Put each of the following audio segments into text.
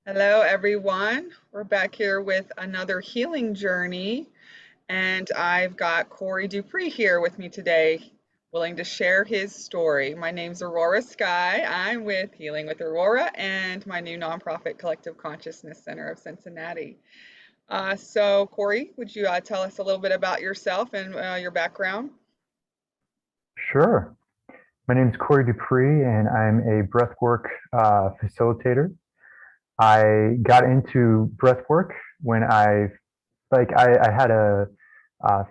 Hello, everyone. We're back here with another healing journey, and I've got Corey Dupree here with me today, willing to share his story. My name's Aurora Sky. I'm with Healing with Aurora and my new nonprofit Collective Consciousness Center of Cincinnati. So, Corey, would you tell us a little bit about yourself and your background? Sure. My name is Corey Dupree, and I'm a breathwork facilitator. I got into breathwork when I had a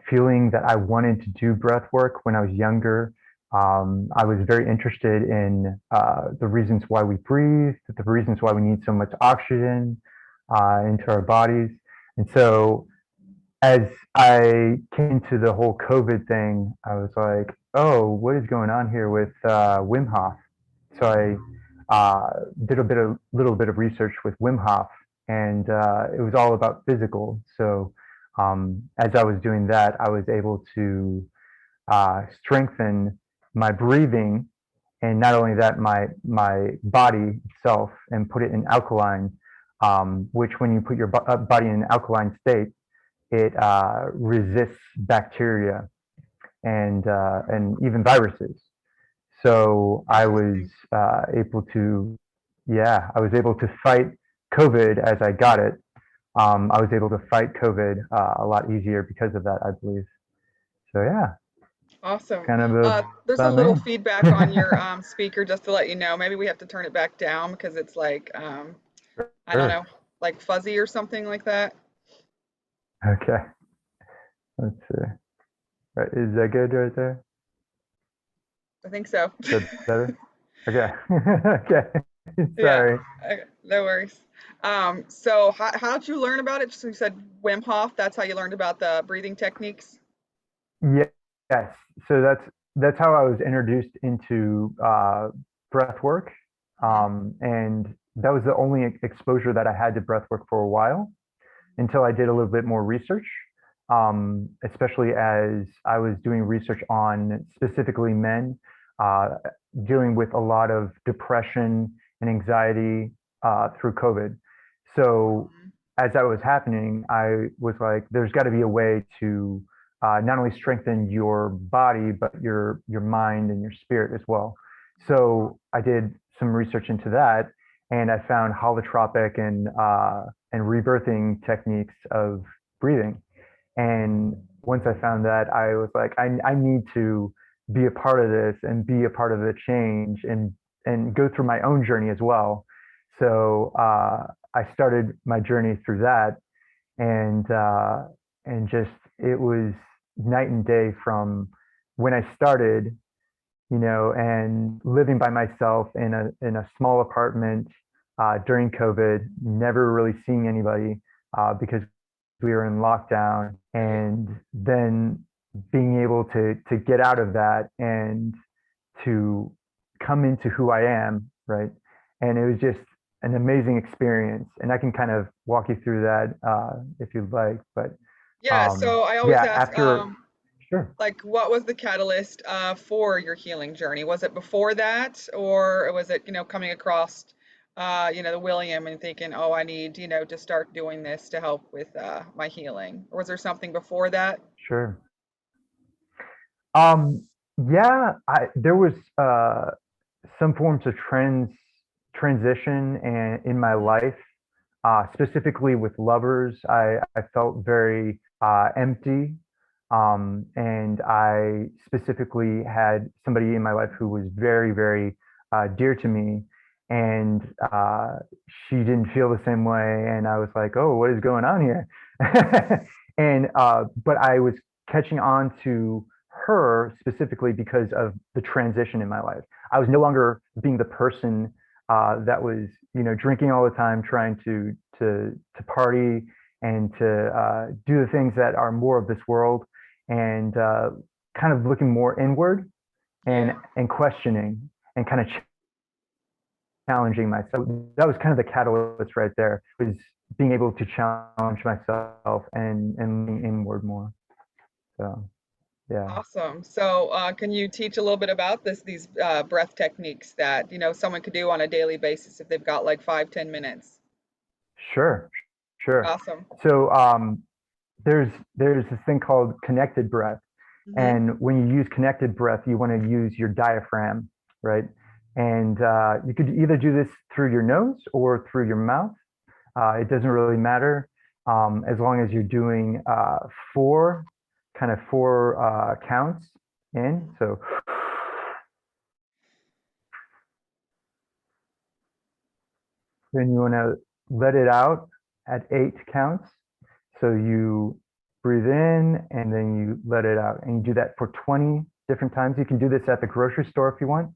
feeling that I wanted to do breathwork when I was younger. I was very interested in the reasons why we breathe, the reasons why we need so much oxygen into our bodies. And so as I came to the whole COVID thing, I was like, oh, what is going on here with Wim Hof? So I did little bit of research with Wim Hof, and it was all about physical. So as I was doing that, I was able to strengthen my breathing, and not only that, my body itself, and put it in alkaline. Which, when you put your body in an alkaline state, it resists bacteria and even viruses. So I was Interesting. able to, yeah, I was able to fight COVID as I got it. I was able to fight COVID a lot easier because of that, I believe. So yeah, Awesome. kind of There's a about little me. feedback on your speaker just to let you know. Maybe we have to turn it back down because it's like I don't Sure. know, like fuzzy or something like that. Okay. Let's see. Right, is that good right there? I think so. Is that better? Okay. Okay. Yeah, Sorry. no worries. So how did you learn about it? So you said Wim Hof, that's how you learned about the breathing techniques? Yeah, yes. So that's how I was introduced into breath work, Hmm. and that was the only exposure that I had to breath work for a while until I did a little bit more research, especially as I was doing research on specifically men uh, dealing with a lot of depression and anxiety through COVID. So Hmm. as that was happening, I was like, there's got to be a way to not only strengthen your body but your mind and your spirit as well. So I did some research into that, and I found holotropic and rebirthing techniques of breathing. And once I found that, I was like, I need to be a part of this and be a part of the change and go through my own journey as well. So I started my journey through that, and uh, and just it was night and day from when I started, and living by myself in a small apartment during COVID, never really seeing anybody because we were in lockdown, Right. and then being able to get out of that and to come into who I am, right? And it was just an amazing experience, and I can kind of walk you through that if you'd like. But Yeah, so I always yeah, ask, after sure. like, what was the catalyst for your healing journey? Was it before that, or was it, coming across, the William and thinking, oh, I need, to start doing this to help with my healing? Or was there something before that? Sure. Um, yeah, there was some forms of transition and in my Mhm. life, specifically with lovers. I felt very empty, and I specifically had somebody in my life who was very, very dear to me, and she didn't feel the same way, and I was like, "Oh, what is going on here?" And but I was catching on to her specifically because of the transition in my life. I was no longer being the person that was, drinking all the time, trying to party and to do the things that are more of this world, and kind of looking more inward Yeah. and questioning and kind of challenging myself. That was kind of the catalyst right there, was being able to challenge myself and leaning inward more. So yeah. Awesome. So, can you teach a little bit about these breath techniques that, someone could do on a daily basis if they've got like 5, 10 minutes? Sure, sure. Awesome. So there's this thing called connected breath, Hmm. and when you use connected breath, you want to use your diaphragm, right? And you could either do this through your nose or through your mouth. It doesn't really matter as long as you're doing four, kind of four counts in. So then you want to let it out at eight counts. So you breathe in and then you let it out. And you do that for 20 different times. You can do this at the grocery store if you want,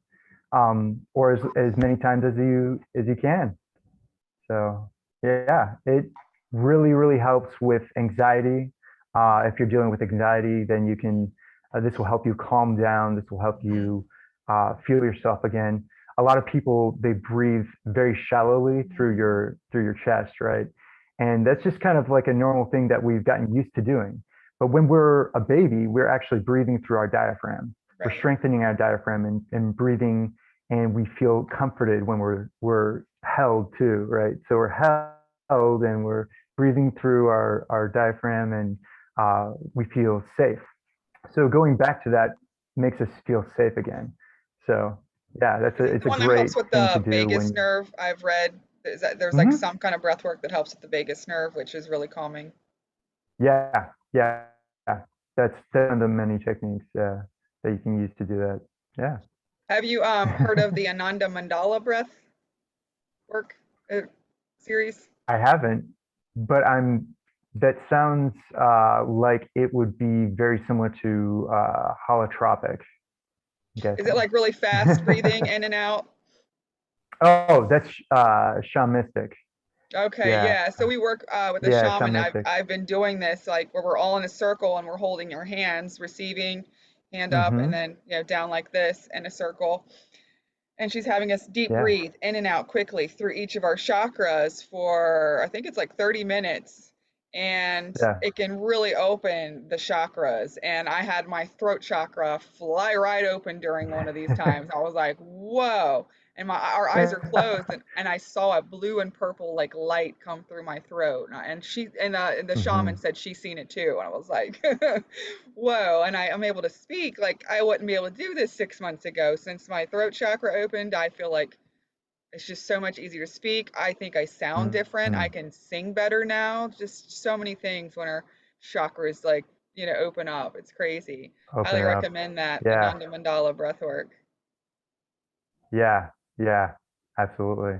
or as many times as you can. So yeah, it really, really helps with anxiety. If you're dealing with anxiety, then you can, this will help you calm down. This will help Hmm. you feel yourself again. A lot of people, they breathe very shallowly through your chest, right? And that's just kind of like a normal thing that we've gotten used to doing. But when we're a baby, we're actually breathing through our diaphragm. We're Right. strengthening our diaphragm and breathing, and we feel comforted when we're held too, right? So we're held and we're breathing through our diaphragm, and we feel safe. So going back to that makes us feel safe again. So yeah, I think it's the a one that great helps with thing to the do vagus when. nerve, I've read, is that there's like Mhm. some kind of breath work that helps with the vagus nerve, which is really calming. Yeah, yeah, yeah. That's one of the many techniques that you can use to do that. Yeah. Have you heard of the Ananda Mandala breath work uh, series? I haven't, but that sounds like it would be very similar to holotropic, I'm Is it guessing. like really fast breathing in and out? Oh, that's shamanistic. Okay, Yeah, yeah. So we work with a yeah, shaman. I've shamanistic. I've been doing this like where we're all in a circle and we're holding our hands, receiving, hand up, and Mm-hmm. then down like this in a circle. And she's having us deep Yeah, breathe in and out quickly through each of our chakras for I think it's like 30 minutes. And yeah. it can really open the chakras. And I had my throat chakra fly right open during one of these times. I was like, whoa. And our eyes are closed, and I saw a blue and purple like light come through my throat. And the shaman Hmm. said she's seen it too. And I was like, whoa. And I'm able to speak like I wouldn't be able to do this 6 months ago. Since my throat chakra opened, I feel like it's just so much easier to speak. I think I sound different. I Hmm. can sing better now. Just so many things when our chakras like, open up. It's crazy. Open Highly it up. recommend that Yeah, Ananda Mandala breath work. yeah, yeah. Absolutely.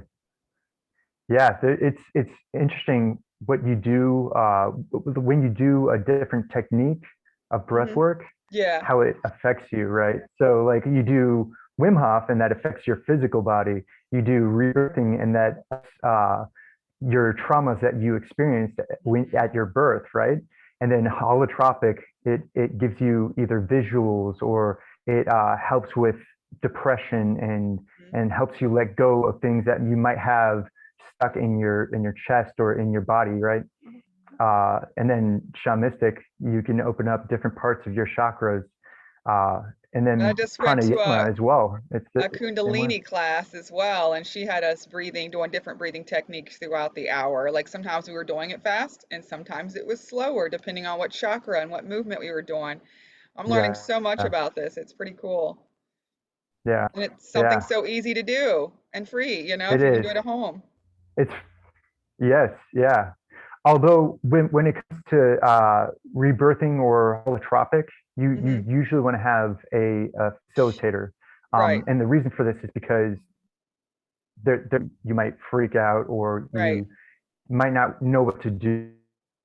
Yeah, it's interesting what you do when you do a different technique of breath Hmm. work, Yeah. how it affects you, right? So like you do Wim Hof and that affects your physical body. You do rebirthing and that your traumas that you experienced Hmm. at your birth, right? And then holotropic, it gives you either visuals or it helps with depression and helps you let go of things that you might have stuck in your chest or in your body, right? And then shamanistic, you can open up different parts of your chakras, uh, and And I then just went to pranayama as well. It's a the same way. Kundalini class as well, and she had us breathing, doing different breathing techniques throughout the hour. Like sometimes we were doing it fast, and sometimes it was slower, depending on what chakra and what movement we were doing. I'm learning Yeah, so much about this. It's pretty cool. yeah, And it's something yeah. so easy to do and free, It if you can do is. it at home. It's yes, yeah. Although when it comes to rebirthing or holotropic, you Hmm. usually want to have a facilitator. Right, And the reason for this is because you might freak out or right. you might not know what to do.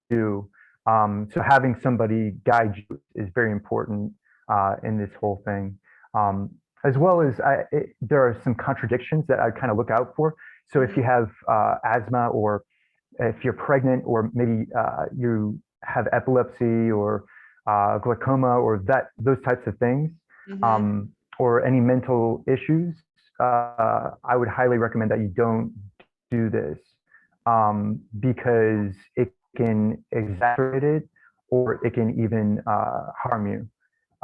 So having somebody guide you is very important in this whole thing. As well as there are some contradictions that I kind of look out for. So if Hmm. you have asthma or if you're pregnant or maybe you have epilepsy or glaucoma or those types of things, Hmm. um, or any mental issues, I would highly recommend that you don't do this because it can exacerbate it or it can even harm you.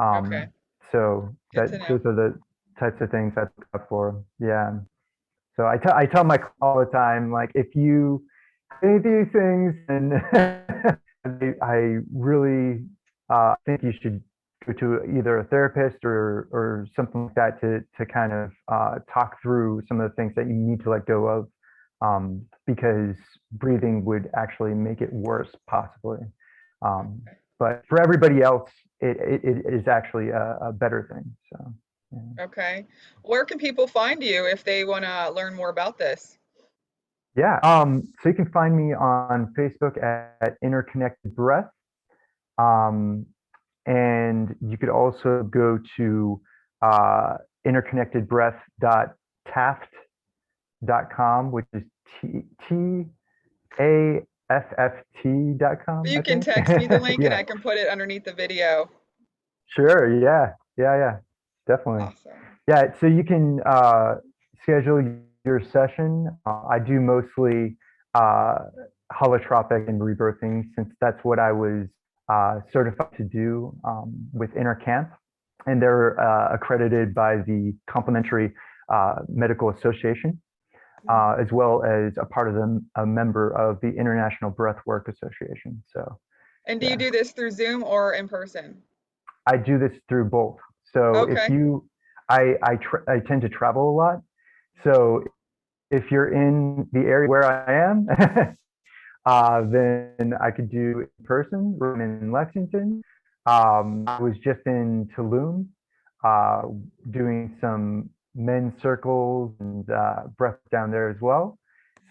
Okay, So good to know. those are the types of things I look out for. Yeah. So I tell my all the time, like these things, and I really think you should go to either a therapist or something like that to kind of talk through some of the things that you need to let go of, because breathing would actually make it worse, possibly. Um, but for everybody else, it is actually a better thing. So, yeah. Okay. Where can people find you if they want to learn more about this? Yeah, so you can find me on Facebook at Interconnected Breath. Um, and you could also go to uh, interconnectedbreath.taft.com, which is TAFFT.com, You I can think. text me the link and Yeah, I can put it underneath the video. sure. Yeah, yeah, definitely. Awesome. Yeah, so you can schedule your session. I do mostly uh, holotropic and rebirthing, since that's what I was certified to do with InnerCamp. And they're accredited by the Complementary Medical Association, Mhm. as well as a part of them, a member of the International Breathwork Association. So, And do you yeah, do this through Zoom or in person? I do this through both. So if Okay. you, I tend to travel a lot. So if you're in the area where I am, then I could do in person. I'm in Lexington. I was just in Tulum, uh, doing some men's circles and breath down there as well.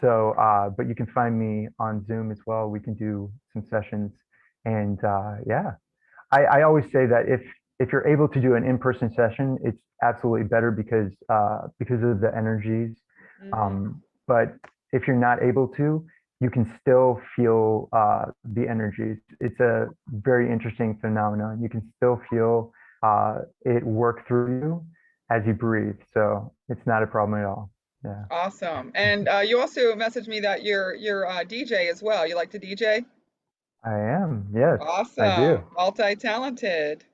So, but you can find me on Zoom as well. We can do some sessions, and yeah, I always say that if you're able to do an in-person session, it's absolutely better because of the energies. Hmm. But if you're not able to, you can still feel the energies. It's a very interesting phenomenon. You can still feel it work through you as you breathe. So it's not a problem at all. Yeah, Awesome. And you also messaged me that you're a DJ as well. You like to DJ? I am. Yes, I do. Awesome. Multi-talented.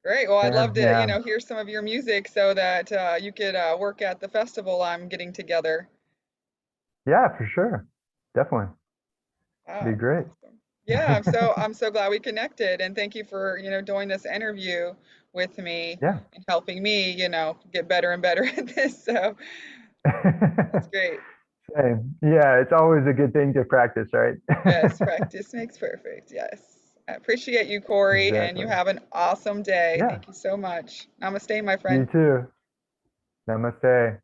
Great. Well, I'd Yeah, love to, yeah, hear some of your music so that you could work at the festival I'm getting together. yeah, for sure. Definitely. Be Oh, great. awesome. Yeah, I'm so glad we connected, and thank you for, doing this interview with me Yeah. and helping me, get better and better at this. So that's great. Same. Yeah, it's always a good thing to practice, right? Yes, practice makes perfect. Yes. I appreciate you, Corey, and you Exactly. have an awesome day. Yeah, Thank you so much. Namaste, my you friend. too. Namaste.